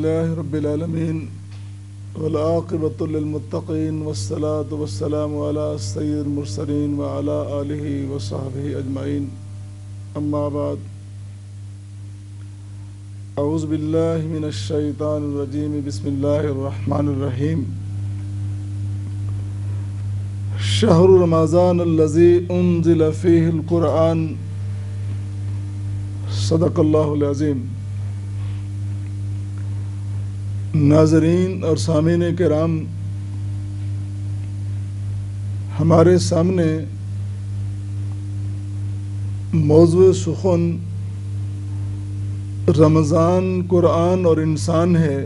لله رب العالمين والعاقبة للمتقين والصلاة والسلام على سيد المرسلين وعلى آله وصحبه أجمعين أما بعد أعوذ بالله من الشيطان الرجيم بسم الله الرحمن الرحيم شهر رمضان الذي أنزل فيه القرآن صدق اللہ العظیم۔ ناظرین اور سامعین کرام، ہمارے سامنے موضوع سخن رمضان، قرآن اور انسان ہے۔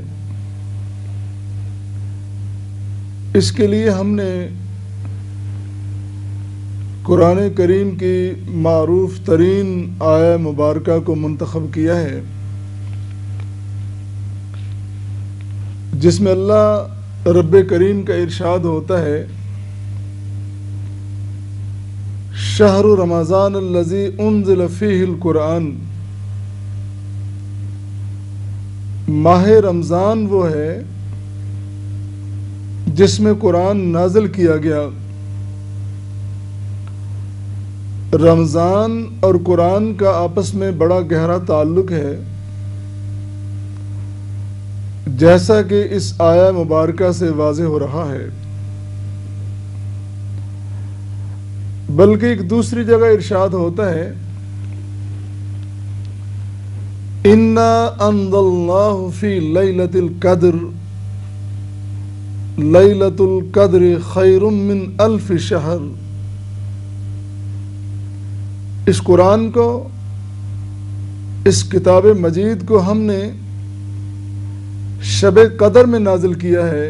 اس کے لیے ہم نے قرآن کریم کی معروف ترین آیہ مبارکہ کو منتخب کیا ہے، جس میں اللہ رب کریم کا ارشاد ہوتا ہے شہر رمضان الذی انزل فیہ القرآن۔ ماہ رمضان وہ ہے جس میں قرآن نازل کیا گیا۔ رمضان اور قرآن کا آپس میں بڑا گہرا تعلق ہے، جیسا کہ اس آیہ مبارکہ سے واضح ہو رہا ہے۔ بلکہ ایک دوسری جگہ ارشاد ہوتا ہے اِنَّا أَنزَلْنَاهُ فِي لَيْلَةِ الْقَدْرِ لَيْلَةُ الْقَدْرِ خَيْرٌ مِّنْ أَلْفِ شَهْرٍ۔ اس قرآن کو، اس کتاب مجید کو ہم نے شب قدر میں نازل کیا ہے،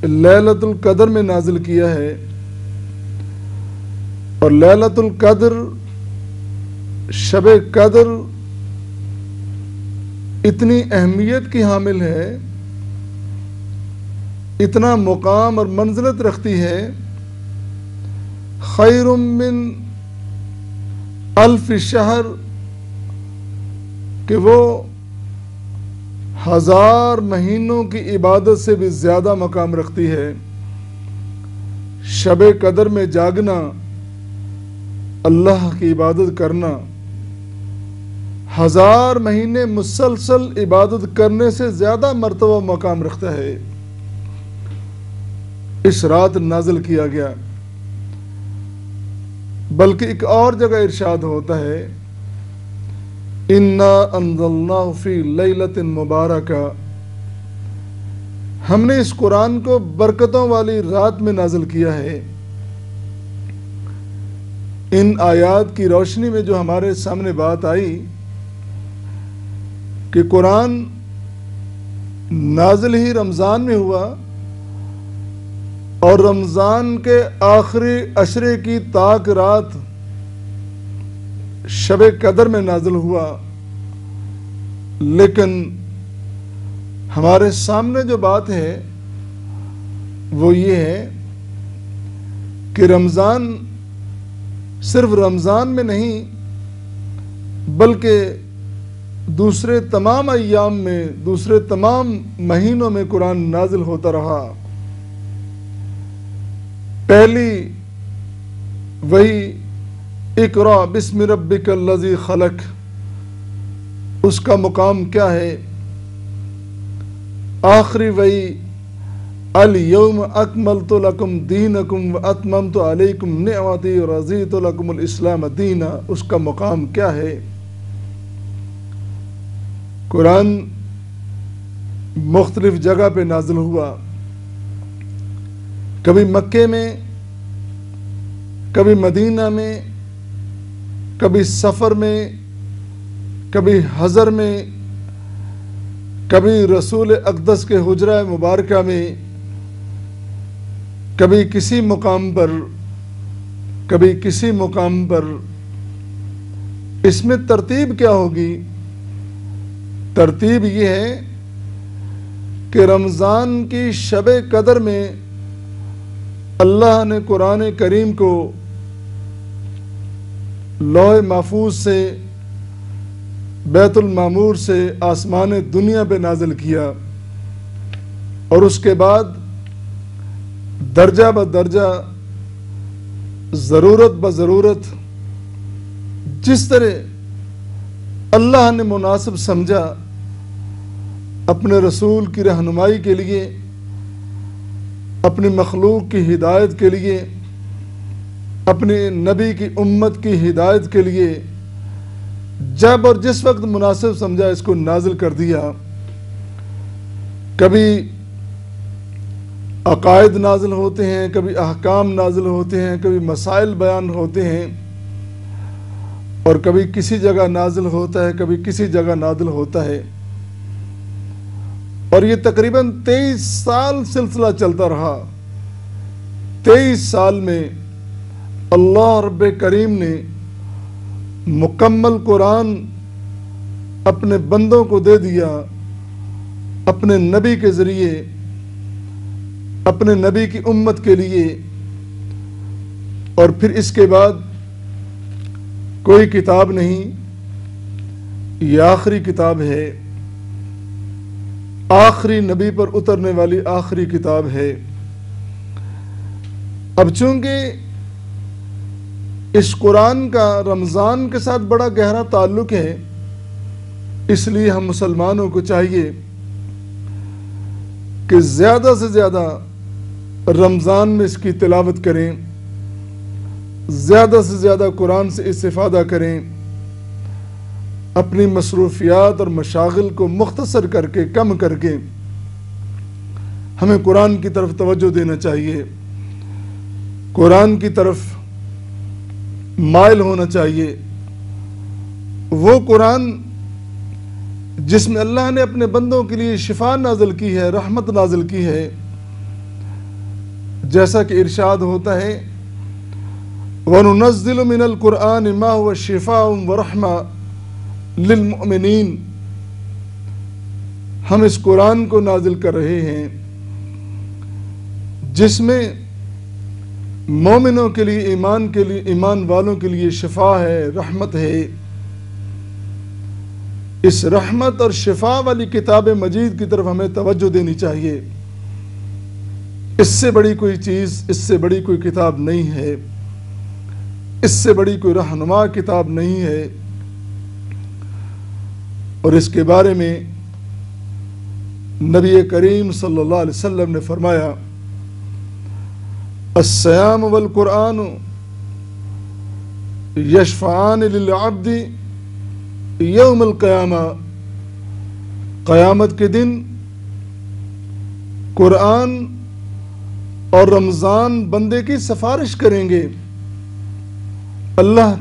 لیلۃ القدر میں نازل کیا ہے، اور لیلۃ القدر، شب قدر اتنی اہمیت کی حامل ہے، اتنا مقام اور منزلت رکھتی ہے، خیر من الف شہر، کہ وہ 1000 مہینوں کی عبادت سے بھی زیادہ مقام رکھتی ہے۔ شب قدر میں جاگنا، اللہ کی عبادت کرنا، 1000 مہینے مسلسل عبادت کرنے سے زیادہ مرتبہ مقام رکھتا ہے۔ اس رات نازل کیا گیا۔ بلکہ ایک اور جگہ ارشاد ہوتا ہے اِنَّا أَنزَلْنَاهُ فِي لَيْلَةٍ مُبَارَكَةٍ، ہم نے اس قرآن کو برکتوں والی رات میں نازل کیا ہے۔ ان آیات کی روشنی میں جو ہمارے سامنے بات آئی کہ قرآن نازل ہی رمضان میں ہوا، اور رمضان کے آخری عشرے کی تاک رات شب قدر میں نازل ہوا، لیکن ہمارے سامنے جو بات ہے وہ یہ ہے کہ رمضان صرف رمضان میں نہیں بلکہ دوسرے تمام ایام میں، دوسرے تمام مہینوں میں قرآن نازل ہوتا رہا۔ پہلی وہی اقرأ بسم ربک الذی خلق، اس کا مقام کیا ہے؟ آخری وہی الیوم اکملت لکم دینکم واتممت علیکم نعمتی ورضیت لکم الاسلام دینا، اس کا مقام کیا ہے؟ قرآن مختلف جگہ پہ نازل ہوا، کبھی مکے میں، کبھی مدینہ میں، کبھی سفر میں، کبھی حضر میں، کبھی رسول اقدس کے حجرہ مبارکہ میں، کبھی کسی مقام پر، کبھی کسی مقام پر۔ اس میں ترتیب کیا ہوگی؟ ترتیب یہ ہے کہ رمضان کی شب قدر میں اللہ نے قرآن کریم کو لوح محفوظ سے بیت المعمور سے آسمان دنیا پہ نازل کیا، اور اس کے بعد درجہ بدرجہ، ضرورت بضرورت، جس طرح اللہ نے مناسب سمجھا اپنے رسول کی رہنمائی کے لیے، اپنی مخلوق کی ہدایت کے لیے، اپنے نبی کی امت کی ہدایت کے لیے جب اور جس وقت مناسب سمجھا اس کو نازل کر دیا۔ کبھی عقائد نازل ہوتے ہیں، کبھی احکام نازل ہوتے ہیں، کبھی مسائل بیان ہوتے ہیں، اور کبھی کسی جگہ نازل ہوتا ہے، کبھی کسی جگہ نازل ہوتا ہے، اور یہ تقریباً 23 سال سلسلہ چلتا رہا۔ 23 سال میں اللہ رب کریم نے مکمل قرآن اپنے بندوں کو دے دیا، اپنے نبی کے ذریعے، اپنے نبی کی امت کے لیے، اور پھر اس کے بعد کوئی کتاب نہیں، یہ آخری کتاب ہے، آخری نبی پر اترنے والی آخری کتاب ہے۔ اب چونکہ اس قرآن کا رمضان کے ساتھ بڑا گہرا تعلق ہے، اس لیے ہم مسلمانوں کو چاہیے کہ زیادہ سے زیادہ رمضان میں اس کی تلاوت کریں، زیادہ سے زیادہ قرآن سے استفادہ کریں، اپنی مصروفیات اور مشاغل کو مختصر کر کے، کم کر کے ہمیں قرآن کی طرف توجہ دینا چاہیے، قرآن کی طرف مائل ہونا چاہیے۔ وہ قرآن جس میں اللہ نے اپنے بندوں کے لیے شفا نازل کی ہے، رحمت نازل کی ہے، جیسا کہ ارشاد ہوتا ہے وَنُنَزِّلُ مِنَ الْقُرْآنِ مَا هُوَ شِفَاءٌ وَرَحْمَةٌ لِلْمُؤْمِنِينَ، ہم اس قرآن کو نازل کر رہے ہیں جس میں مومنوں کے لیے، ایمان والوں کے لیے شفا ہے، رحمت ہے۔ اس رحمت اور شفا والی کتاب مجید کی طرف ہمیں توجہ دینی چاہیے۔ اس سے بڑی کوئی چیز، اس سے بڑی کوئی کتاب نہیں ہے، اس سے بڑی کوئی رہنما کتاب نہیں ہے۔ اور اس کے بارے میں نبی کریم صلی اللہ علیہ وسلم نے فرمایا الصیام والقرآن یشفعان للعبد یوم القیامہ، قیامت کے دن قرآن اور رمضان بندے کی سفارش کریں گے اللہ